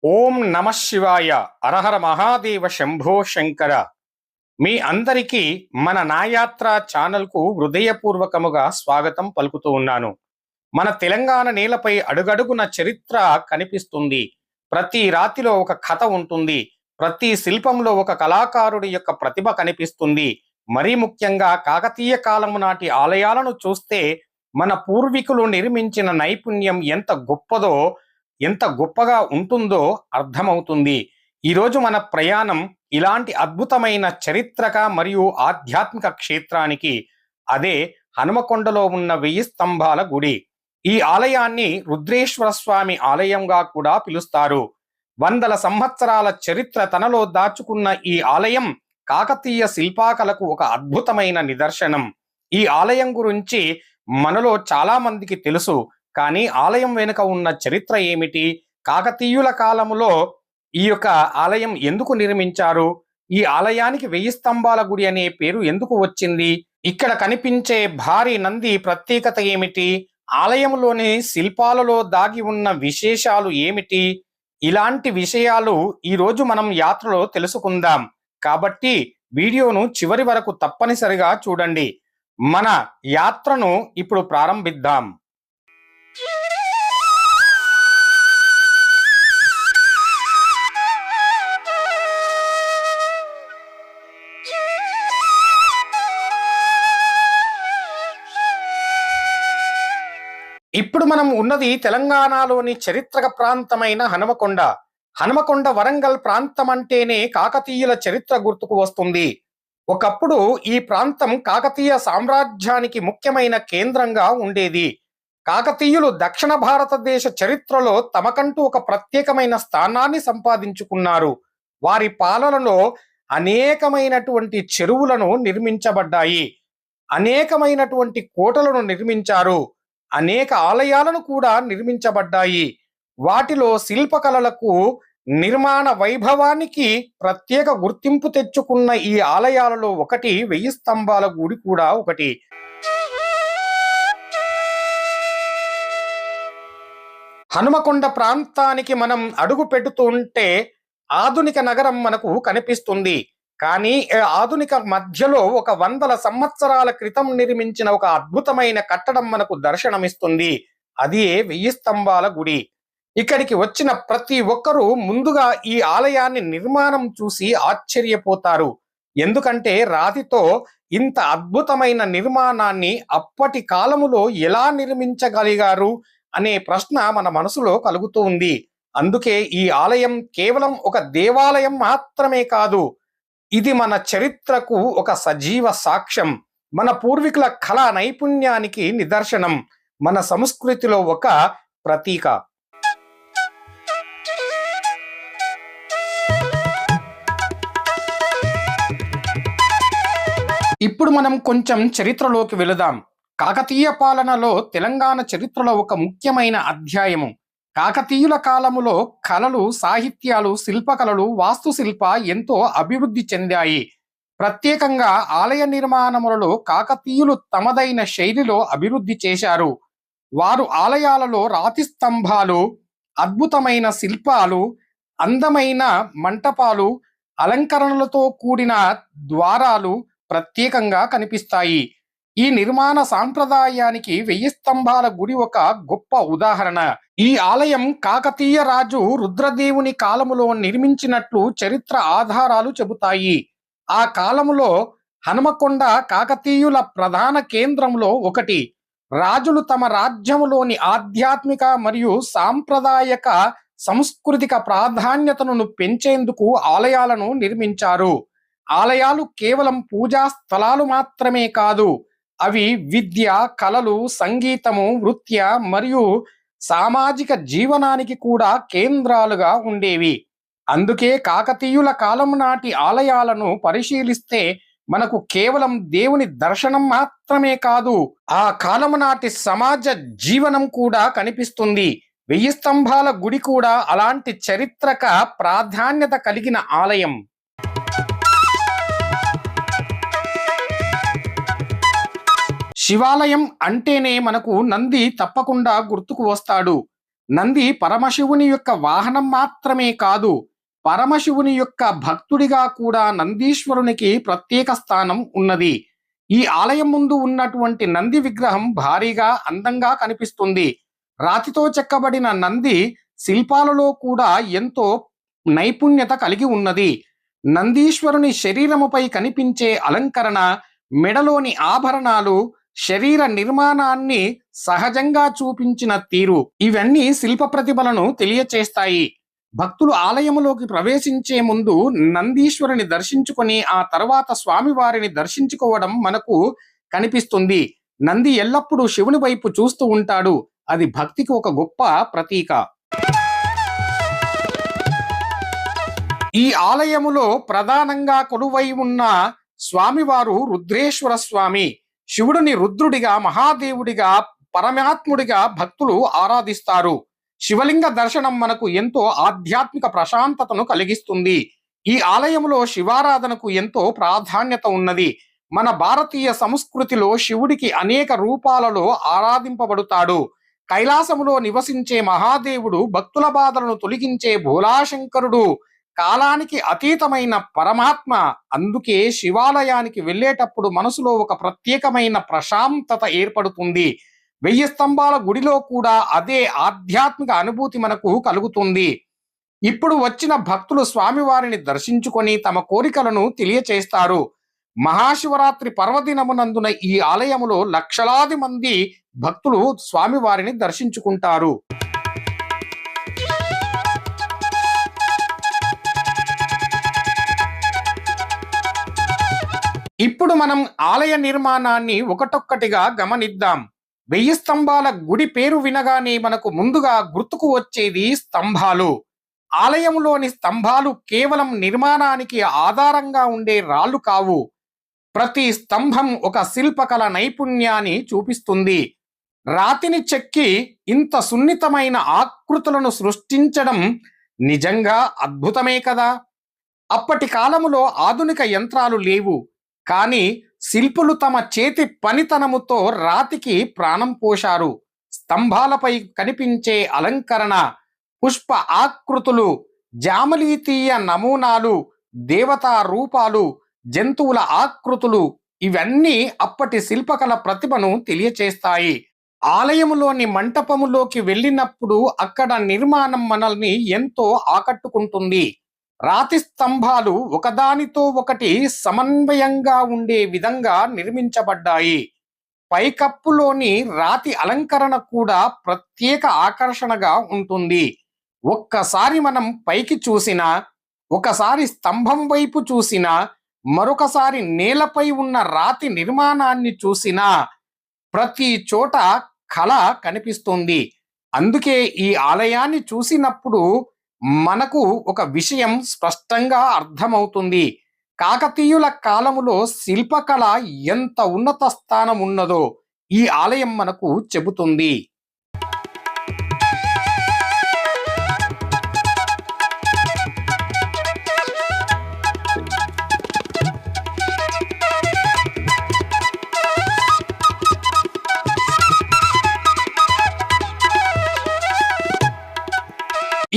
ఓం నమ శివాయ. అరహర మహాదేవ శంభో శంకర. మీ అందరికీ మన నాయాత్ర ఛానల్కు హృదయపూర్వకముగా స్వాగతం పలుకుతూ ఉన్నాను. మన తెలంగాణ నేలపై అడుగడుగున చరిత్ర కనిపిస్తుంది. ప్రతి రాతిలో ఒక కథ ఉంటుంది. ప్రతి శిల్పంలో ఒక కళాకారుడి యొక్క ప్రతిభ కనిపిస్తుంది. మరీ ముఖ్యంగా కాకతీయ కాలము నాటి ఆలయాలను చూస్తే మన పూర్వీకులు నిర్మించిన నైపుణ్యం ఎంత గొప్పగా ఉంటుందో అర్థమవుతుంది. ఈరోజు మన ప్రయాణం ఇలాంటి అద్భుతమైన చరిత్రక మరియు ఆధ్యాత్మిక క్షేత్రానికి. అదే హనుమకొండలో ఉన్న 1000 స్తంభాల గుడి. ఈ ఆలయాన్ని రుద్రేశ్వర స్వామి ఆలయంగా కూడా పిలుస్తారు. వందల సంవత్సరాల చరిత్ర తనలో దాచుకున్న ఈ ఆలయం కాకతీయ శిల్పాకలకు ఒక అద్భుతమైన నిదర్శనం. ఈ ఆలయం గురించి మనలో చాలా మందికి తెలుసు. కానీ ఆలయం వెనుక ఉన్న చరిత్ర ఏమిటి? కాకతీయుల కాలములో ఈ యొక్క ఆలయం ఎందుకు నిర్మించారు? ఈ ఆలయానికి 1000 స్తంభాల గుడి అనే పేరు ఎందుకు వచ్చింది? ఇక్కడ కనిపించే భారీ నంది ప్రత్యేకత ఏమిటి? ఆలయంలోని శిల్పాలలో దాగి ఉన్న విశేషాలు ఏమిటి? ఇలాంటి విషయాలు ఈరోజు మనం యాత్రలో తెలుసుకుందాం. కాబట్టి వీడియోను చివరి వరకు తప్పనిసరిగా చూడండి. మన యాత్రను ఇప్పుడు ప్రారంభిద్దాం. ఇప్పుడు మనం ఉన్నది తెలంగాణలోని చరిత్రక ప్రాంతమైన హనుమకొండ. హనుమకొండ వరంగల్ ప్రాంతం అంటేనే కాకతీయుల చరిత్ర గుర్తుకు వస్తుంది. ఒకప్పుడు ఈ ప్రాంతం కాకతీయ సామ్రాజ్యానికి ముఖ్యమైన కేంద్రంగా ఉండేది. కాకతీయులు దక్షిణ భారతదేశ చరిత్రలో తమకంటూ ఒక ప్రత్యేకమైన స్థానాన్ని సంపాదించుకున్నారు. వారి పాలనలో అనేకమైనటువంటి చెరువులను నిర్మించబడ్డాయి. అనేకమైనటువంటి కోటలను నిర్మించారు. అనేక ఆలయాలను కూడా నిర్మించబడ్డాయి. వాటిలో శిల్పకళలకు, నిర్మాణ వైభవానికి ప్రత్యేక గుర్తింపు తెచ్చుకున్న ఈ ఆలయాలలో ఒకటి 1000 స్తంభాల గుడి కూడా ఒకటి. హనుమకొండ ప్రాంతానికి మనం అడుగు పెడుతుంటే ఆధునిక నగరం మనకు కనిపిస్తుంది. కానీ ఆధునిక మధ్యలో ఒక 100 సంవత్సరాల క్రితం నిర్మించిన ఒక అద్భుతమైన కట్టడం మనకు దర్శనమిస్తుంది. అది 1000 స్తంభాల గుడి. ఇక్కడికి వచ్చిన ప్రతి ఒక్కరూ ముందుగా ఈ ఆలయాన్ని నిర్మాణం చూసి ఆశ్చర్యపోతారు. ఎందుకంటే రాతితో ఇంత అద్భుతమైన నిర్మాణాన్ని అప్పటి కాలములో ఎలా నిర్మించగలిగారు అనే ప్రశ్న మన మనసులో కలుగుతూ ఉంది. అందుకే ఈ ఆలయం కేవలం ఒక దేవాలయం మాత్రమే కాదు, ఇది మన చరిత్రకు ఒక సజీవ సాక్ష్యం. మన పూర్వీకుల కళా నైపుణ్యానికి నిదర్శనం. మన సంస్కృతిలో ఒక ప్రతీక. ఇప్పుడు మనం కొంచెం చరిత్రలోకి వెళదాం. కాకతీయ పాలనలో తెలంగాణ చరిత్రలో ఒక ముఖ్యమైన అధ్యాయము. కాకతీయుల కాలములో కళలు, సాహిత్యాలు, శిల్పకళలు, వాస్తుశిల్ప ఎంతో అభివృద్ధి చెందాయి. ప్రత్యేకంగా ఆలయ నిర్మాణములలో కాకతీయులు తమదైన శైలిలో అభివృద్ధి చేశారు. వారు ఆలయాలలో రాతి స్తంభాలు, అద్భుతమైన శిల్పాలు, అందమైన మంటపాలు, అలంకరణలతో కూడిన ద్వారాలు ప్రత్యేకంగా కనిపిస్తాయి. ఈ నిర్మాణ సాంప్రదాయానికి 1000 స్తంభాల గుడి ఒక గొప్ప ఉదాహరణ. ఈ ఆలయం కాకతీయ రాజు రుద్రదేవుని కాలములో నిర్మించినట్లు చరిత్ర ఆధారాలు చెబుతాయి. ఆ కాలములో హనుమకొండ కాకతీయుల ప్రధాన కేంద్రంలో ఒకటి. రాజులు తమ రాజ్యములోని ఆధ్యాత్మిక మరియు సాంప్రదాయక సాంస్కృతిక ప్రాధాన్యతను పెంచేందుకు ఆలయాలను నిర్మించారు. ఆలయాలు కేవలం పూజా స్థలాలు మాత్రమే కాదు, అవి విద్య, కళలు, సంగీతము, నృత్య మరియు సామాజిక జీవనానికి కూడా కేంద్రాలుగా ఉండేవి. అందుకే కాకతీయుల కాలం నాటి ఆలయాలను పరిశీలిస్తే మనకు కేవలం దేవుని దర్శనం మాత్రమే కాదు, ఆ కాలం నాటి సమాజ జీవనం కూడా కనిపిస్తుంది. 1000 స్తంభాల గుడి కూడా అలాంటి చరిత్రక ప్రాధాన్యత కలిగిన ఆలయం. శివాలయం అంటేనే మనకు నంది తప్పకుండా గుర్తుకు వస్తాడు. నంది పరమశివుని యొక్క వాహనం మాత్రమే కాదు, పరమశివుని యొక్క భక్తుడిగా కూడా నందీశ్వరునికి ప్రత్యేక స్థానం ఉన్నది. ఈ ఆలయం ముందు ఉన్నటువంటి నంది విగ్రహం భారీగా అందంగా కనిపిస్తుంది. రాతితో చెక్కబడిన నంది శిల్పాలలో కూడా ఎంతో నైపుణ్యత కలిగి ఉన్నది. నందీశ్వరుని శరీరముపై కనిపించే అలంకరణ, మెడలోని ఆభరణాలు, శరీర నిర్మాణాన్ని సహజంగా చూపించిన తీరు ఇవన్నీ శిల్ప ప్రతిభలను తెలియచేస్తాయి. భక్తులు ఆలయములోకి ప్రవేశించే ముందు నందీశ్వరుని దర్శించుకొని ఆ తర్వాత స్వామివారిని దర్శించుకోవడం మనకు కనిపిస్తుంది. నంది ఎల్లప్పుడూ శివుని వైపు చూస్తూ ఉంటాడు. అది భక్తికి ఒక గొప్ప ప్రతీక. ఈ ఆలయములో ప్రధానంగా కొలువై ఉన్న స్వామివారు రుద్రేశ్వర స్వామి. శివుడిని రుద్రుడిగా, మహాదేవుడిగా, పరమాత్ముడిగా భక్తులు ఆరాధిస్తారు. శివలింగ దర్శనం మనకు ఎంతో ఆధ్యాత్మిక ప్రశాంతతను కలిగిస్తుంది. ఈ ఆలయంలో శివారాధనకు ఎంతో ప్రాధాన్యత ఉన్నది. మన భారతీయ సంస్కృతిలో శివుడికి అనేక రూపాలలో ఆరాధింపబడతాడు. కైలాసములో నివసించే మహాదేవుడు, భక్తుల బాధలను తొలగించే భోలాశంకరుడు, కాలానికి అతీతమైన పరమాత్మ. అందుకే శివాలయానికి వెళ్ళేటప్పుడు మనసులో ఒక ప్రత్యేకమైన ప్రశాంతత ఏర్పడుతుంది. 1000 స్తంభాల గుడిలో కూడా అదే ఆధ్యాత్మిక అనుభూతి మనకు కలుగుతుంది. ఇప్పుడు వచ్చిన భక్తులు స్వామివారిని దర్శించుకొని తమ కోరికలను తెలియచేస్తారు. మహాశివరాత్రి పర్వదినమునందున ఈ ఆలయములో లక్షలాది మంది భక్తులు స్వామివారిని దర్శించుకుంటారు. ఇప్పుడు మనం ఆలయ నిర్మాణాన్ని ఒకటొక్కటిగా గమనిద్దాం. 1000 స్తంభాల గుడి పేరు వినగానే మనకు ముందుగా గుర్తుకు వచ్చేది స్తంభాలు. ఆలయంలోని స్తంభాలు కేవలం నిర్మాణానికి ఆధారంగా ఉండే రాళ్ళు కావు. ప్రతి స్తంభం ఒక శిల్పకళ నైపుణ్యాన్ని చూపిస్తుంది. రాతిని చెక్కి ఇంత సున్నితమైన ఆకృతులను సృష్టించడం నిజంగా అద్భుతమే కదా. అప్పటి కాలములో ఆధునిక యంత్రాలు లేవు, కానీ శిల్పులు తమ చేతి పనితనముతో రాతికి ప్రాణం పోశారు. స్తంభాలపై కనిపించే అలంకరణ, పుష్ప ఆకృతులు, జామలీతీయ నమూనాలు, దేవతా రూపాలు, జంతువుల ఆకృతులు ఇవన్నీ అప్పటి శిల్పకళ ప్రతిభను తెలియచేస్తాయి. ఆలయములోని మంటపములోకి వెళ్ళినప్పుడు అక్కడ నిర్మాణం మనల్ని ఎంతో ఆకట్టుకుంటుంది. రాతి స్తంభాలు ఒకదానితో ఒకటి సమన్వయంగా ఉండే విధంగా నిర్మించబడ్డాయి. పైకప్పులోని రాతి అలంకరణ కూడా ప్రత్యేక ఆకర్షణగా ఉంటుంది. ఒక్కసారి మనం పైకి చూసినా, ఒకసారి స్తంభం వైపు చూసినా, మరొకసారి నేలపై ఉన్న రాతి నిర్మాణాన్ని చూసినా ప్రతి చోట కళ కనిపిస్తుంది. అందుకే ఈ ఆలయాన్ని చూసినప్పుడు మనకు ఒక విషయం స్పష్టంగా అర్థమవుతుంది. కాకతీయుల కాలములో శిల్పకళ ఎంత ఉన్నత స్థానం ఉన్నదో ఈ ఆలయం మనకు చెబుతుంది.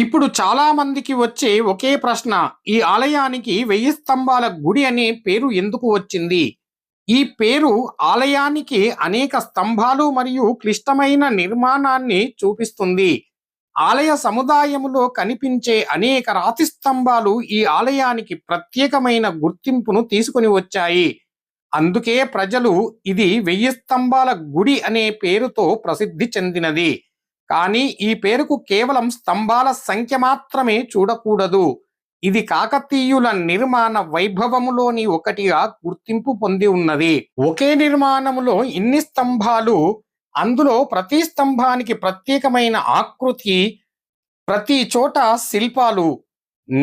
ఇప్పుడు చాలా మందికి వచ్చే ఒకే ప్రశ్న, ఈ ఆలయానికి 1000 స్తంభాల గుడి అనే పేరు ఎందుకు వచ్చింది? ఈ పేరు ఆలయానికి అనేక స్తంభాలు మరియు క్లిష్టమైన నిర్మాణాన్ని చూపిస్తుంది. ఆలయ సముదాయములో కనిపించే అనేక రాతి స్తంభాలు ఈ ఆలయానికి ప్రత్యేకమైన గుర్తింపును తీసుకుని వచ్చాయి. అందుకే ప్రజలు ఇది 1000 స్తంభాల గుడి అనే పేరుతో ప్రసిద్ధి చెందినది. కానీ ఈ పేరుకు కేవలం స్తంభాల సంఖ్య మాత్రమే చూడకూడదు. ఇది కాకతీయుల నిర్మాణ వైభవములోని ఒకటిగా గుర్తింపు పొంది ఉన్నది. ఒకే నిర్మాణములో ఇన్ని స్తంభాలు, అందులో ప్రతి స్తంభానికి ప్రత్యేకమైన ఆకృతి, ప్రతి చోట శిల్పాలు.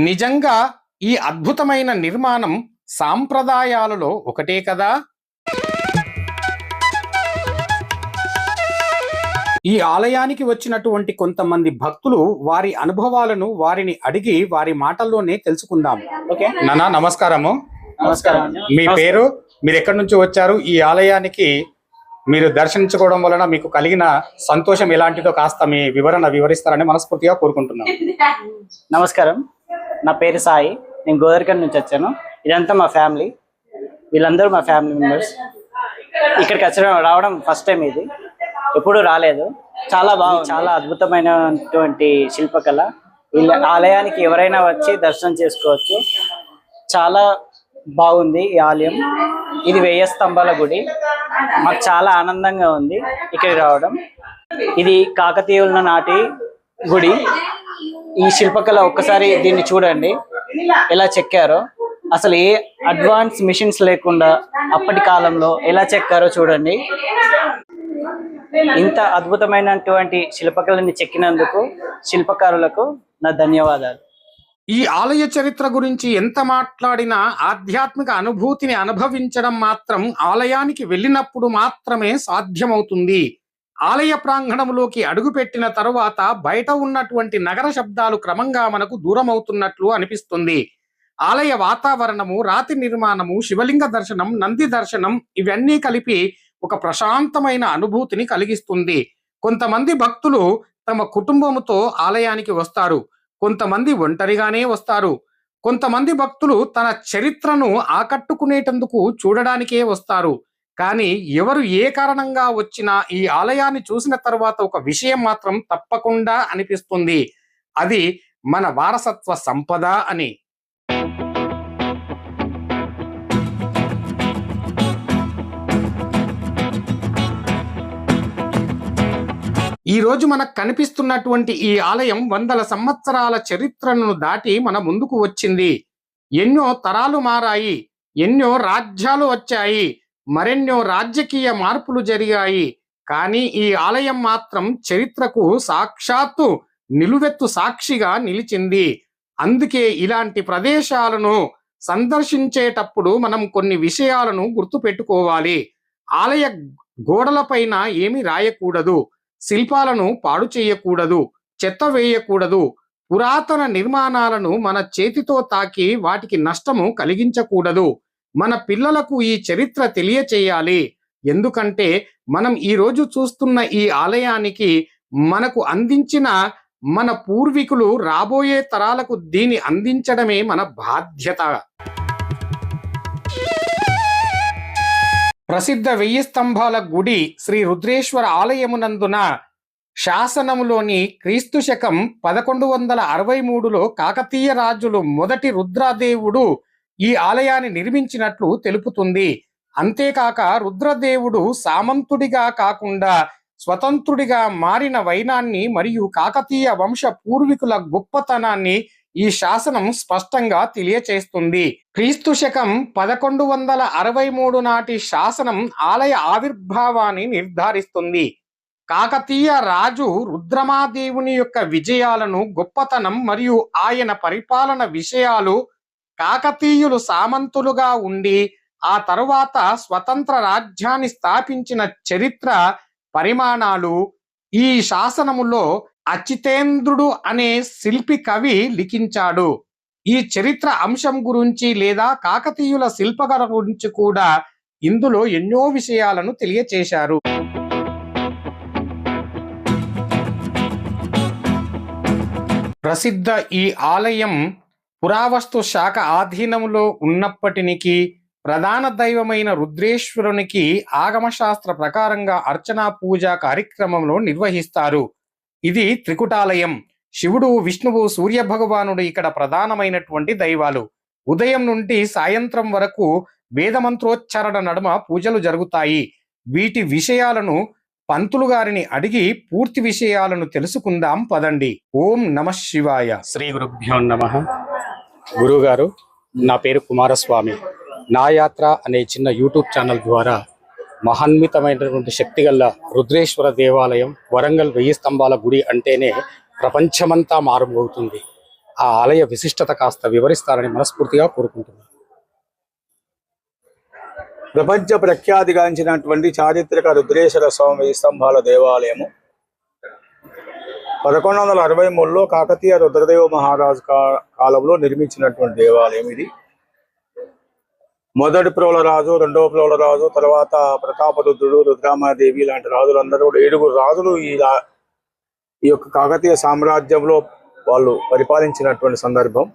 నిజంగా ఈ అద్భుతమైన నిర్మాణం సాంప్రదాయాలలో ఒకటే కదా. ఈ ఆలయానికి వచ్చినటువంటి కొంతమంది భక్తులు వారి అనుభవాలను వారిని అడిగి వారి మాటల్లోనే తెలుసుకుందాం. ఓకే నాన్న, నమస్కారము. నమస్కారం. మీ పేరు, మీరు ఎక్కడి నుంచి వచ్చారు, ఈ ఆలయానికి మీరు దర్శించుకోవడం వలన మీకు కలిగిన సంతోషం ఎలాంటిదో కాస్త మీ వివరిస్తారని మనస్ఫూర్తిగా కోరుకుంటున్నాను. నమస్కారం, నా పేరు సాయి. నేను గోదరికల్ నుంచి వచ్చాను. ఇదంతా మా ఫ్యామిలీ, వీళ్ళందరూ మా ఫ్యామిలీ మెంబర్స్. ఇక్కడికి రావడం ఫస్ట్ టైం, ఇది ఎప్పుడు రాలేదు. చాలా బాగుంది, చాలా అద్భుతమైనటువంటి శిల్పకళ. వీళ్ళ ఆలయానికి ఎవరైనా వచ్చి దర్శనం చేసుకోవచ్చు. చాలా బాగుంది ఈ ఆలయం. ఇది 1000 స్తంభాల గుడి. మాకు చాలా ఆనందంగా ఉంది ఇక్కడికి రావడం. ఇది కాకతీయుల నాటి గుడి. ఈ శిల్పకళ ఒక్కసారి దీన్ని చూడండి ఎలా చెక్కారో. అసలు ఏ అడ్వాన్స్ మిషన్స్ లేకుండా అప్పటి కాలంలో ఎలా చెక్కారో చూడండి. ఇంత అద్భుతమైనటువంటి శిల్పకళని చెక్కినందుకు శిల్పకారులకు నా ధన్యవాదాలు. ఈ ఆలయ చరిత్ర గురించి ఎంత మాట్లాడినా ఆధ్యాత్మిక అనుభూతిని అనుభవించడం మాత్రం ఆలయానికి వెళ్ళినప్పుడు మాత్రమే సాధ్యమవుతుంది. ఆలయ ప్రాంగణంలోకి అడుగుపెట్టిన తరువాత బయట ఉన్నటువంటి నగర శబ్దాలు క్రమంగా మనకు దూరం అవుతున్నట్లు అనిపిస్తుంది. ఆలయ వాతావరణము, రాతి నిర్మాణము, శివలింగ దర్శనం, నంది దర్శనం ఇవన్నీ కలిపి ఒక ప్రశాంతమైన అనుభూతిని కలిగిస్తుంది. కొంతమంది భక్తులు తమ కుటుంబముతో ఆలయానికి వస్తారు, కొంతమంది ఒంటరిగానే వస్తారు. కొంతమంది భక్తులు తన చరిత్రను ఆకట్టుకునేటందుకు చూడడానికే వస్తారు. కానీ ఎవరు ఏ కారణంగా వచ్చినా ఈ ఆలయాన్ని చూసిన తర్వాత ఒక విషయం మాత్రం తప్పకుండా అనిపిస్తుంది, అది మన వారసత్వ సంపద అని. ఈ రోజు మనకు కనిపిస్తున్నటువంటి ఈ ఆలయం 100 సంవత్సరాల చరిత్రను దాటి మన ముందుకు వచ్చింది. ఎన్నో తరాలు మారాయి, ఎన్నో రాజ్యాలు వచ్చాయి, మరెన్నో రాజకీయ మార్పులు జరిగాయి. కానీ ఈ ఆలయం మాత్రం చరిత్రకు సాక్షాత్తు నిలువెత్తు సాక్షిగా నిలిచింది. అందుకే ఇలాంటి ప్రదేశాలను సందర్శించేటప్పుడు మనం కొన్ని విషయాలను గుర్తుపెట్టుకోవాలి. ఆలయ గోడలపైన ఏమీ రాయకూడదు, శిల్పాలను పాడు చేయకూడదు, చెత్త వేయకూడదు. పురాతన నిర్మాణాలను మన చేతితో తాకి వాటికి నష్టము కలిగించకూడదు. మన పిల్లలకు ఈ చరిత్ర తెలియచేయాలి. ఎందుకంటే మనం ఈ రోజు చూస్తున్న ఈ ఆలయానికి మనకు అందించిన మన పూర్వీకులు రాబోయే తరాలకు దీన్ని అందించడమే మన బాధ్యత. ప్రసిద్ధ 1000 స్తంభాల గుడి శ్రీ రుద్రేశ్వర ఆలయమునందున శాసనములోని క్రీస్తు శకం 1163లో కాకతీయ రాజులు మొదటి రుద్రదేవుడు ఈ ఆలయాన్ని నిర్మించినట్లు తెలుపుతుంది. అంతేకాక రుద్రదేవుడు సామంతుడిగా కాకుండా స్వతంత్రుడిగా మారిన వైనాన్ని మరియు కాకతీయ వంశ పూర్వీకుల గొప్పతనాన్ని ఈ శాసనం స్పష్టంగా తెలియచేస్తుంది. క్రీస్తు శకం 1163 నాటి శాసనం ఆలయ ఆవిర్భావాన్ని నిర్ధారిస్తుంది. కాకతీయ రాజు రుద్రమాదేవుని యొక్క విజయాలను, గొప్పతనం మరియు ఆయన పరిపాలన విషయాలు, కాకతీయులు సామంతులుగా ఉండి ఆ తరువాత స్వతంత్ర రాజ్యాన్ని స్థాపించిన చరిత్ర పరిమాణాలు ఈ శాసనములో అచితేంద్రుడు అనే శిల్పి కవి లిఖించాడు. ఈ చరిత్ర అంశం గురించి లేదా కాకతీయుల శిల్పకళ గురించి కూడా ఇందులో ఎన్నో విషయాలను తెలియచేశారు. ప్రసిద్ధ ఈ ఆలయం పురావస్తు శాఖ ఆధీనంలో ఉన్నప్పటికీ ప్రధాన దైవమైన రుద్రేశ్వరునికి ఆగమశాస్త్ర ప్రకారంగా అర్చనా పూజా కార్యక్రమంలో నిర్వహిస్తారు. ఇది త్రికుటాలయం. శివుడు, విష్ణువు, సూర్య భగవానుడు ఇక్కడ ప్రధానమైనటువంటి దైవాలు. ఉదయం నుండి సాయంత్రం వరకు వేదమంత్రోచ్చారణ నడుమ పూజలు జరుగుతాయి. వీటి విషయాలను పంతులు గారిని అడిగి పూర్తి విషయాలను తెలుసుకుందాం పదండి. ఓం నమః శివాయ. శ్రీ గురుభ్యో నమః. గురుగారు, నా పేరు కుమారస్వామి. నా యాత్ర అనే చిన్న యూట్యూబ్ ఛానల్ ద్వారా మహాన్వితమైనటువంటి శక్తిగల రుద్రేశ్వర దేవాలయం, వరంగల్ 1000 స్తంభాల గుడి అంటేనే ప్రపంచమంతా మారుమోగుతుంది. ఆ ఆలయ విశిష్టత కాస్త వివరిస్తారని మనస్ఫూర్తిగా కోరుకుంటున్నాను. ప్రపంచ ప్రఖ్యాతిగాంచినటువంటి చారిత్రక రుద్రేశ్వర స్వామి 1000 స్తంభాల దేవాలయము 1163లో కాకతీయ రుద్రదేవ మహారాజు కాలంలో నిర్మించినటువంటి దేవాలయం ఇది. మొదటి ప్రోల రాజు, రెండవ ప్రోల రాజు, తర్వాత ప్రతాపరుద్రుడు, రుద్రామాదేవి లాంటి రాజులందరూ కూడా 7 రాజులు ఈ యొక్క కాకతీయ సామ్రాజ్యంలో వాళ్ళు పరిపాలించినటువంటి సందర్భం.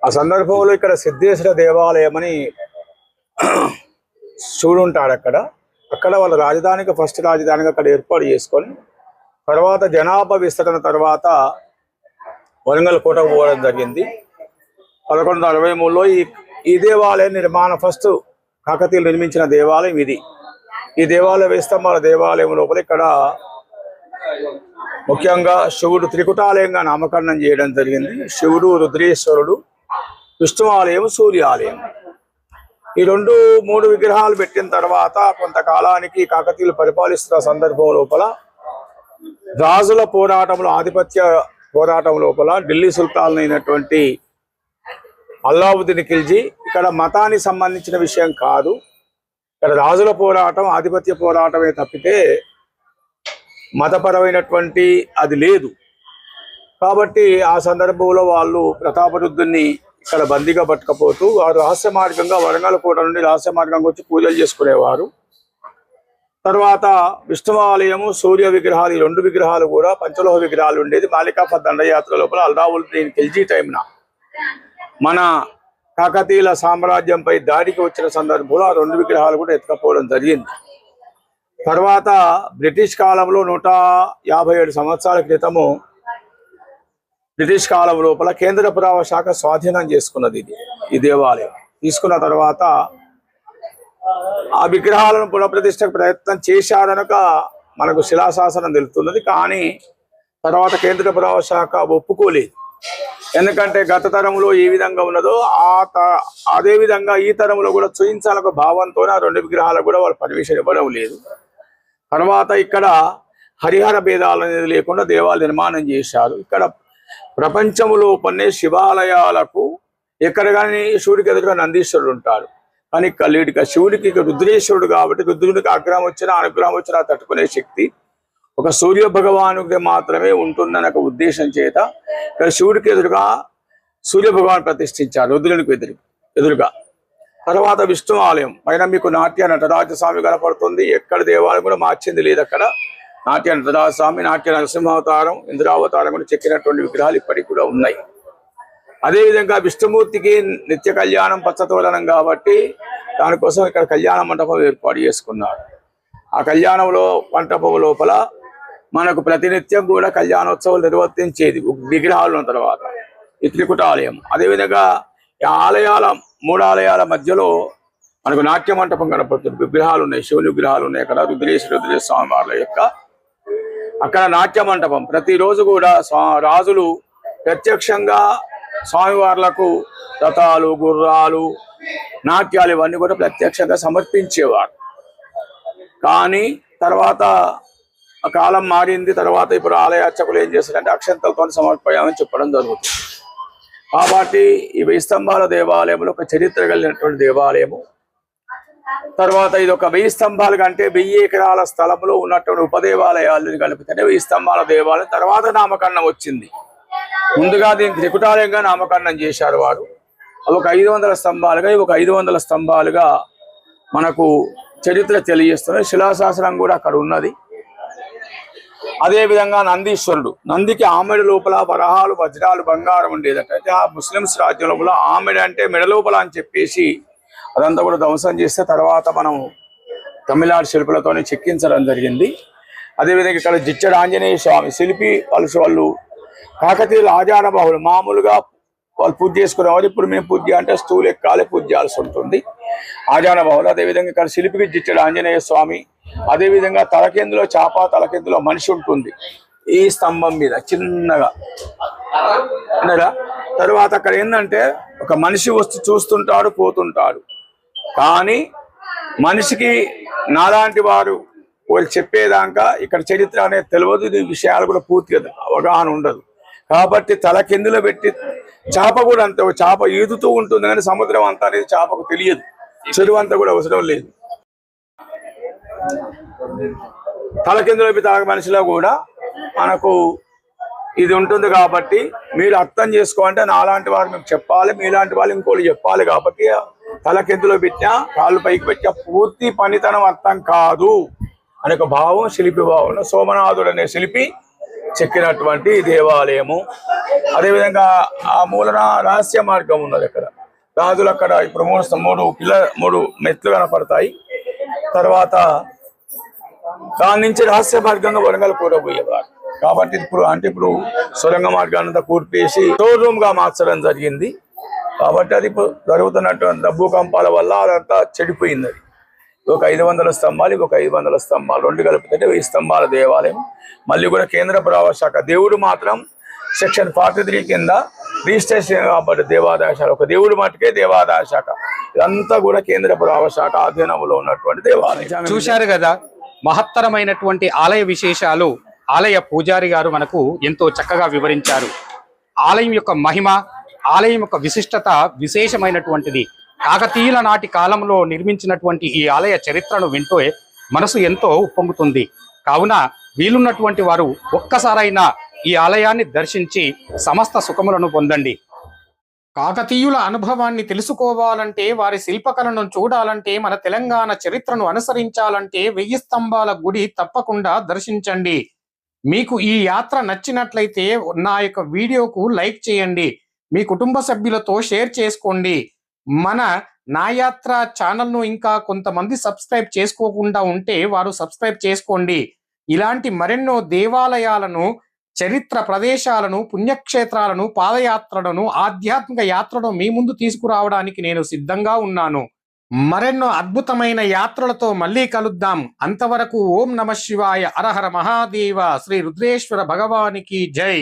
ఆ సందర్భంలో ఇక్కడ సిద్ధేశ్వర దేవాలయం అని చూడుంటాడు. అక్కడ వాళ్ళ రాజధానికి ఫస్ట్ రాజధానిగా అక్కడ ఏర్పాటు చేసుకొని తర్వాత జనాభా విస్తరణ తర్వాత వరంగల్ కోటకు పోవడం జరిగింది. 1163లో ఈ దేవాలయ నిర్మాణం ఫస్ట్ కాకతీయులు నిర్మించిన దేవాలయం ఇది. ఈ దేవాలయ వేస్తంభాల దేవాలయం లోపల ఇక్కడ ముఖ్యంగా శివుడు త్రికుటాలయంగా నామకరణం చేయడం జరిగింది. శివుడు, రుద్రేశ్వరుడు, విష్ణు ఆలయం, సూర్య ఆలయం. ఈ 2-3 విగ్రహాలు పెట్టిన తర్వాత కొంతకాలానికి కాకతీయులు పరిపాలిస్తున్న సందర్భం లోపల రాజుల పోరాటంలో, ఆధిపత్య పోరాటం లోపల ఢిల్లీ సుల్తాన్ అయినటువంటి అల్లావుద్దీన్ ఖిల్జీ, ఇక్కడ మతానికి సంబంధించిన విషయం కాదు, ఇక్కడ రాజుల పోరాటం, ఆధిపత్య పోరాటమే తప్పితే మతపరమైనటువంటి అది లేదు. కాబట్టి ఆ సందర్భంలో వాళ్ళు ప్రతాపరుద్రుని ఇక్కడ బందీగా పట్టుకపోతూ వారు రహస్య మార్గంగా వరంగల్ కోట నుండి రహస్య మార్గంగా వచ్చి పూజలు చేసుకునేవారు. తర్వాత విష్ణు ఆలయము, సూర్య విగ్రహాలు, ఈ 2 విగ్రహాలు కూడా పంచలోహ విగ్రహాలు ఉండేది. మాలికాఫత్ దండయాత్ర లోపల అల్లావుద్దీన్ ఖిల్జీ టైంన మన కాకతీయుల సామ్రాజ్యంపై దాడికి వచ్చిన సందర్భంలో ఆ 2 విగ్రహాలు కూడా ఎత్తుకపోవడం జరిగింది. తర్వాత బ్రిటిష్ కాలంలో 157 సంవత్సరాల క్రితము బ్రిటిష్ కాలం లోపల కేంద్ర పురావస్తు శాఖ స్వాధీనం చేసుకున్నది ఈ దేవాలయం. తీసుకున్న తర్వాత ఆ విగ్రహాలను పునఃప్రతిష్టకు ప్రయత్నం చేశారనక మనకు శిలాశాసనం తెలుస్తున్నది. కానీ తర్వాత కేంద్ర పురావస్తు శాఖ ఒప్పుకోలేదు. ఎందుకంటే గత తరంలో ఏ విధంగా ఉన్నదో అదే విధంగా ఈ తరంలో కూడా చూయించాలనే భావంతో ఆ 2 విగ్రహాలకు కూడా వాళ్ళు పర్మిషన్ ఇవ్వడం లేదు. తర్వాత ఇక్కడ హరిహర భేదాలు అనేది లేకుండా దేవాలయ నిర్మాణం చేశారు. ఇక్కడ ప్రపంచంలోపనే శివాలయాలకు ఎక్కడ కానీ శివుడికి ఎదురుగా నందీశ్వరుడు ఉంటాడు. కానీ ఇక్కడ శివుడికి రుద్రేశ్వరుడు కాబట్టి రుద్రుడికి ఆగ్రహం వచ్చినా అనుగ్రహం వచ్చినా తట్టుకునే శక్తి ఒక సూర్య భగవానుడికి మాత్రమే ఉంటుందన్న ఒక ఉద్దేశం చేత ఇక్కడ శివుడికి ఎదురుగా సూర్య భగవాన్ ప్రతిష్ఠించారు, రుద్రునికి ఎదురుగా. తర్వాత విష్ణు ఆలయం పైన మీకు నాట్య నటరాజ స్వామి కనపడుతుంది. ఎక్కడ దేవాలయం కూడా మార్చింది లేదు. అక్కడ నాట్య నటరాజ స్వామి, నాట్య నరసింహావతారం, ఇంద్రావతారం కూడా చెక్కినటువంటి విగ్రహాలు ఇప్పటికి కూడా ఉన్నాయి. అదేవిధంగా విష్ణుమూర్తికి నిత్య కళ్యాణం పచ్చతోరణం కాబట్టి దానికోసం ఇక్కడ కళ్యాణ మండపం ఏర్పాటు చేసుకున్నారు. ఆ కళ్యాణంలో మంటపం లోపల మనకు ప్రతినిత్యం కూడా కళ్యాణోత్సవాలు నిర్వర్తించేది విగ్రహాలు ఉన్న తర్వాత ఈ త్రికుటాలయం. అదేవిధంగా ఈ ఆలయాల 3 ఆలయాల మధ్యలో మనకు నాట్య మంటపం కనపడుతుంది. విగ్రహాలు ఉన్నాయి, శివుని విగ్రహాలు ఉన్నాయి. అక్కడ రుద్రేశ్వర స్వామి వారి యొక్క అక్కడ నాట్య మంటపం. ప్రతిరోజు కూడా రాజులు ప్రత్యక్షంగా స్వామివార్లకు రథాలు, గుర్రాలు, నాట్యాలు ఇవన్నీ కూడా ప్రత్యక్షంగా సమర్పించేవారు. కానీ తర్వాత కాలం మారింది. తర్వాత ఇప్పుడు ఆలయ అర్చకులు ఏం చేస్తారంటే అక్షంతలతో సమర్పయామని చెప్పడం జరుగుతుంది. కాబట్టి ఈ 1000 స్తంభాల దేవాలయంలో ఒక చరిత్ర కలిగినటువంటి దేవాలయము. తర్వాత ఇది ఒక 1000 స్తంభాలు కంటే 1000 ఎకరాల స్థలంలో ఉన్నటువంటి ఉపదేవాలయాలను కలిపితే 1000 స్తంభాల దేవాలయం. తర్వాత నామకరణం వచ్చింది. ముందుగా దీన్ని త్రికుటాలయంగా నామకరణం చేశారు వారు. అవి ఒక 500 స్తంభాలుగా, ఇవి ఒక 500 స్తంభాలుగా మనకు చరిత్ర తెలియజేస్తున్నది. శిలాశాసనం కూడా అక్కడ ఉన్నది. అదేవిధంగా నందీశ్వరుడు, నందికి ఆమెడ లోపల వరహాలు, వజ్రాలు, బంగారం ఉండేదట. అయితే ఆ ముస్లిమ్స్ రాజ్యం లోపల ఆమెడ అంటే మెడ లోపల అని చెప్పేసి అదంతా కూడా ధ్వంసం చేస్తే తర్వాత మనం తమిళనాడు శిల్పులతోనే చెక్కించడం జరిగింది. అదేవిధంగా ఇక్కడ జిచ్చడ ఆంజనేయ స్వామి శిల్పి వాళ్ళు కాకతీయుల ఆచార బాహులు. మామూలుగా వాళ్ళు పూజ చేసుకునేవారు. ఇప్పుడు మేము పూజ అంటే స్టూల్ ఎక్కాలి, పూజ చేయాల్సి ఉంటుంది, ఆచార బాహులు. అదేవిధంగా ఇక్కడ శిల్పికి జిచ్చడ ఆంజనేయ స్వామి. అదేవిధంగా తలకిందులో చాప, తలకిందులో మనిషి ఉంటుంది ఈ స్తంభం మీద చిన్నగా. తర్వాత అక్కడ ఏంటంటే ఒక మనిషి వస్తూ చూస్తుంటాడు, పోతుంటాడు. కానీ మనిషికి నాలాంటి వారు వాళ్ళు చెప్పేదాకా ఇక్కడ చరిత్ర అనేది తెలియదు. ఈ విషయాలు కూడా పూర్తిగా అవగాహన ఉండదు. కాబట్టి తల కిందులో పెట్టి చేప కూడా అంతే, చేప ఈదుతూ ఉంటుంది కానీ సముద్రం అంతా అనేది చేపకు తెలియదు. చెరువు అంతా కూడా అవసరం లేదు. తల కిందులో పెట్టి మనిషిలో కూడా మనకు ఇది ఉంటుంది కాబట్టి మీరు అర్థం చేసుకోవాలంటే నాలాంటి వారు మీకు చెప్పాలి, మీలాంటి వాళ్ళు ఇంకోటి చెప్పాలి. కాబట్టి తలకెందులో పెట్టినా కాళ్ళు పైకి పెట్టినా పూర్తి పనితనం అర్థం కాదు అనే ఒక భావం, శిల్పి భావం. సోమనాథుడు అనే శిల్పి చెక్కినటువంటి దేవాలయము. అదేవిధంగా ఆ మూలన రహస్య మార్గం ఉన్నది. అక్కడ రాజులు అక్కడ ఇప్పుడు మూడు మెట్లు కనపడతాయి. తర్వాత దాని నుంచి రహస్య మార్గంగా వరంగల్ కూరబోయేవారు. కాబట్టి ఇప్పుడు సొరంగ మార్గాన్ని కూర్పేసి స్టోర్ రూమ్ గా మార్చడం జరిగింది. కాబట్టి అది ఇప్పుడు జరుగుతున్నటువంటి భూకంపాల వల్ల అదంతా చెడిపోయింది. అది ఒక 500 స్తంభాలు, ఒక 500 స్తంభాలు, 2 కలిపితే 1000 స్తంభాల దేవాలయం. మళ్ళీ కూడా కేంద్ర పురావస్తు శాఖ దేవుడు మాత్రం సెక్షన్ 43 కింద రిజిస్ట్రేషన్ కాబట్టి దేవాదాయ శాఖ, ఒక దేవుడు మట్టుకే దేవాదాయ శాఖ. ఇదంతా కూడా కేంద్ర పురావస్తు శాఖ ఆధీనంలో ఉన్నటువంటి దేవాలయం. చూశారు కదా, మహత్తరమైనటువంటి ఆలయ విశేషాలు ఆలయ పూజారి గారు మనకు ఎంతో చక్కగా వివరించారు. ఆలయం యొక్క మహిమ, ఆలయం యొక్క విశిష్టత విశేషమైనటువంటిది. కాకతీయుల నాటి కాలంలో నిర్మించినటువంటి ఈ ఆలయ చరిత్రను వింటూ మనసు ఎంతో ఉప్పొంగుతుంది. కావున వీలున్నటువంటి వారు ఒక్కసారైనా ఈ ఆలయాన్ని దర్శించి సమస్త సుఖములను పొందండి. కాకతీయుల అనుభవాన్ని తెలుసుకోవాలంటే, వారి శిల్పకళను చూడాలంటే, మన తెలంగాణ చరిత్రను అనుసరించాలంటే 1000 స్తంభాల గుడి తప్పకుండా దర్శించండి. మీకు ఈ యాత్ర నచ్చినట్లయితే నా యొక్క వీడియోకు లైక్ చేయండి, మీ కుటుంబ సభ్యులతో షేర్ చేసుకోండి. మన నా యాత్ర ఛానల్ను ఇంకా కొంతమంది సబ్స్క్రైబ్ చేసుకోకుండా ఉంటే వారు సబ్స్క్రైబ్ చేసుకోండి. ఇలాంటి మరెన్నో దేవాలయాలను, చరిత్ర ప్రదేశాలను, పుణ్యక్షేత్రాలను, పాదయాత్రలను, ఆధ్యాత్మిక యాత్రను మీ ముందు తీసుకురావడానికి నేను సిద్ధంగా ఉన్నాను. మరెన్నో అద్భుతమైన యాత్రలతో మళ్ళీ కలుద్దాం. అంతవరకు ఓం నమః శివాయ, హర హర మహాదేవ, శ్రీ రుద్రేశ్వర భగవానికి జై.